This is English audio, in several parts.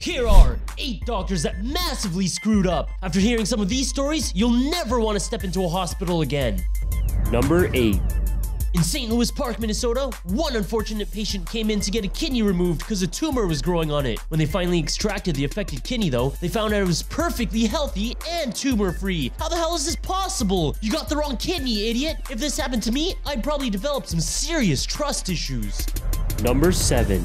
Here are 8 doctors that massively screwed up. After hearing some of these stories, you'll never want to step into a hospital again. Number 8. In St. Louis Park, Minnesota, one unfortunate patient came in to get a kidney removed because a tumor was growing on it. When they finally extracted the affected kidney though, they found out it was perfectly healthy and tumor-free. How the hell is this possible? You got the wrong kidney, idiot. If this happened to me, I'd probably develop some serious trust issues. Number 7.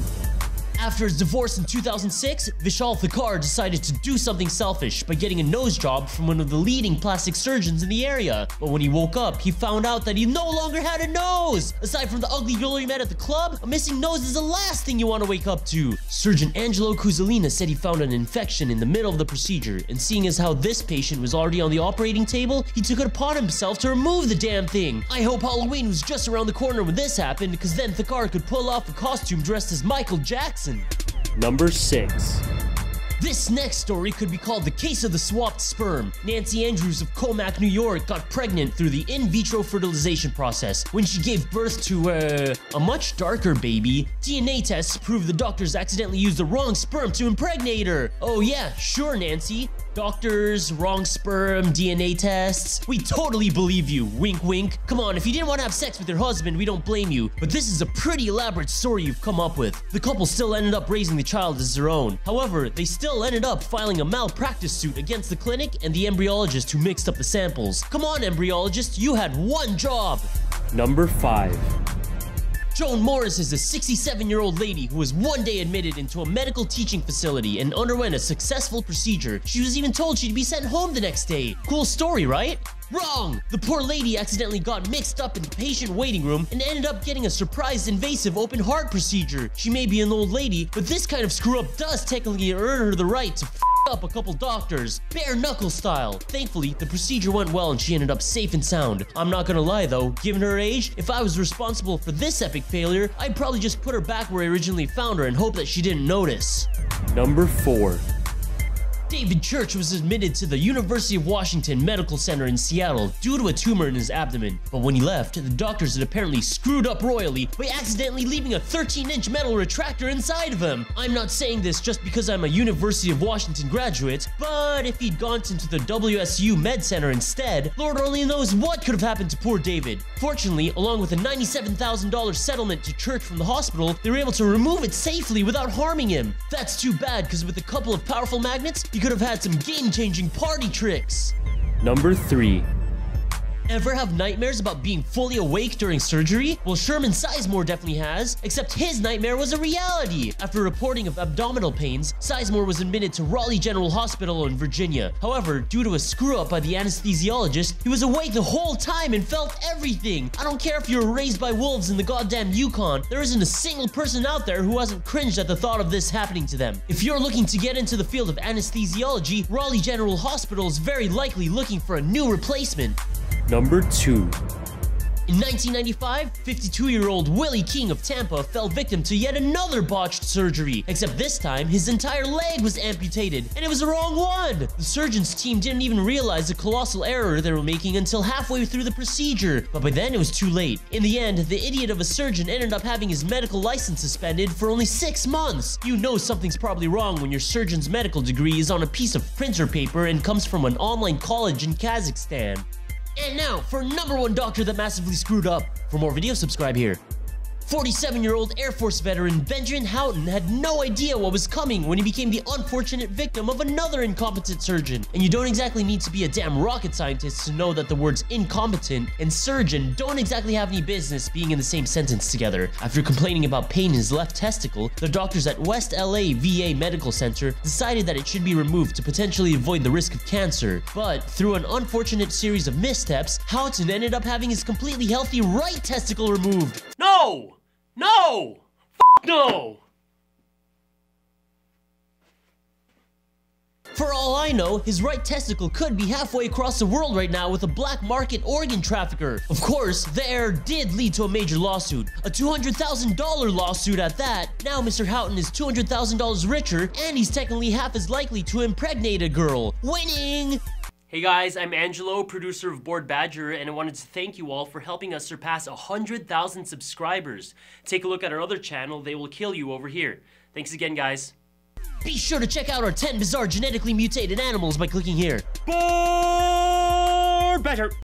After his divorce in 2006, Vishal Thakar decided to do something selfish by getting a nose job from one of the leading plastic surgeons in the area. But when he woke up, he found out that he no longer had a nose! Aside from the ugly girl he met at the club, a missing nose is the last thing you want to wake up to. Surgeon Angelo Cuzzolina said he found an infection in the middle of the procedure, and seeing as how this patient was already on the operating table, he took it upon himself to remove the damn thing. I hope Halloween was just around the corner when this happened, because then Thakar could pull off a costume dressed as Michael Jackson. Number 6. This next story could be called the case of the swapped sperm. Nancy Andrews of Comac, New York got pregnant through the in vitro fertilization process. When she gave birth to, a much darker baby, DNA tests proved the doctors accidentally used the wrong sperm to impregnate her. Oh yeah, sure Nancy. Doctors, wrong sperm, DNA tests. We totally believe you, wink wink. Come on, if you didn't want to have sex with your husband, we don't blame you. But this is a pretty elaborate story you've come up with. The couple still ended up raising the child as their own. However, they still ended up filing a malpractice suit against the clinic and the embryologist who mixed up the samples. Come on, embryologist, you had one job. Number 5. Joan Morris is a 67-year-old lady who was one day admitted into a medical teaching facility and underwent a successful procedure. She was even told she'd be sent home the next day. Cool story, right? Wrong! The poor lady accidentally got mixed up in the patient waiting room and ended up getting a surprise invasive open heart procedure. She may be an old lady, but this kind of screw up does technically earn her the right to up a couple doctors, bare knuckle style. Thankfully, the procedure went well and she ended up safe and sound. I'm not gonna lie though, given her age, if I was responsible for this epic failure, I'd probably just put her back where I originally found her and hope that she didn't notice. Number 4. David Church was admitted to the University of Washington Medical Center in Seattle due to a tumor in his abdomen. But when he left, the doctors had apparently screwed up royally by accidentally leaving a 13-inch metal retractor inside of him. I'm not saying this just because I'm a University of Washington graduate, but if he'd gone into the WSU Med Center instead, Lord only knows what could have happened to poor David. Fortunately, along with a $97,000 settlement to Church from the hospital, they were able to remove it safely without harming him. That's too bad, because with a couple of powerful magnets, he could have had some game-changing party tricks. Number 3. Ever have nightmares about being fully awake during surgery? Well, Sherman Sizemore definitely has, except his nightmare was a reality. After reporting of abdominal pains, Sizemore was admitted to Raleigh General Hospital in Virginia. However, due to a screw-up by the anesthesiologist, he was awake the whole time and felt everything. I don't care if you were raised by wolves in the goddamn Yukon, there isn't a single person out there who hasn't cringed at the thought of this happening to them. If you're looking to get into the field of anesthesiology, Raleigh General Hospital is very likely looking for a new replacement. Number 2. In 1995, 52-year-old Willie King of Tampa fell victim to yet another botched surgery, except this time his entire leg was amputated, and it was the wrong one! The surgeon's team didn't even realize the colossal error they were making until halfway through the procedure, but by then it was too late. In the end, the idiot of a surgeon ended up having his medical license suspended for only 6 months. You know something's probably wrong when your surgeon's medical degree is on a piece of printer paper and comes from an online college in Kazakhstan. And now, for number 1 doctor that massively screwed up. For more videos, subscribe here. 47-year-old Air Force veteran Benjamin Houghton had no idea what was coming when he became the unfortunate victim of another incompetent surgeon. And you don't exactly need to be a damn rocket scientist to know that the words incompetent and surgeon don't exactly have any business being in the same sentence together. After complaining about pain in his left testicle, the doctors at West LA VA Medical Center decided that it should be removed to potentially avoid the risk of cancer. But through an unfortunate series of missteps, Houghton ended up having his completely healthy right testicle removed. No! No! No! For all I know, his right testicle could be halfway across the world right now with a black market organ trafficker. Of course, the error did lead to a major lawsuit. A $200,000 lawsuit at that. Now Mr. Houghton is $200,000 richer, and he's technically half as likely to impregnate a girl. Winning! Hey guys, I'm Angelo, producer of Bored Badger, and I wanted to thank you all for helping us surpass 100,000 subscribers. Take a look at our other channel, They Will Kill You, over here. Thanks again, guys. Be sure to check out our 10 bizarre genetically mutated animals by clicking here. Board Badger.